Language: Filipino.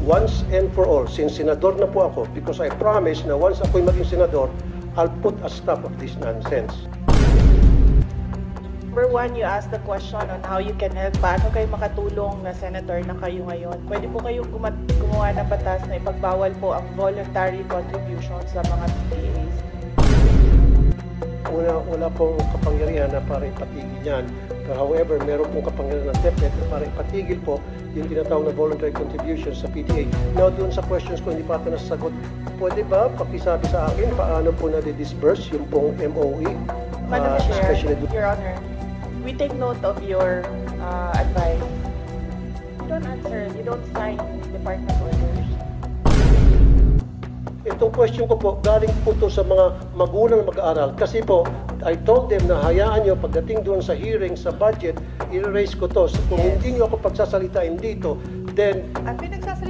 Once and for all, since senador na po ako, because I promise na once ako'y maging senador, I'll put a stop of this nonsense. Number one, you asked the question on how you can help. Paano kayo makatulong na senator na kayo ngayon? Pwede po kayong gumawa ng batas na ipagbawal po ang voluntary contributions sa mga PTAs. Wala pong kapangyarihan na para ipatigil yan. Pero however, meron pong kapangyarihan ng DepEd na para ipatigil po yung tinatawag na voluntary contributions sa PTA. Now, doon sa questions ko hindi pa ito nasasagot, pwede ba pakisabi sa akin paano po na-disburse yung pong MOE? Madam Chair, especially Your Honor, we take note of your advice. You don't answer, you don't sign department orders. Itong question ko po, galing po to sa mga magulang mag-aaral. Kasi po, I told them na hayaan nyo pagdating doon sa hearing, sa budget, i-raise ko to. So, kung hindi nyo ako pagsasalitain dito, then Ang pinagsasalita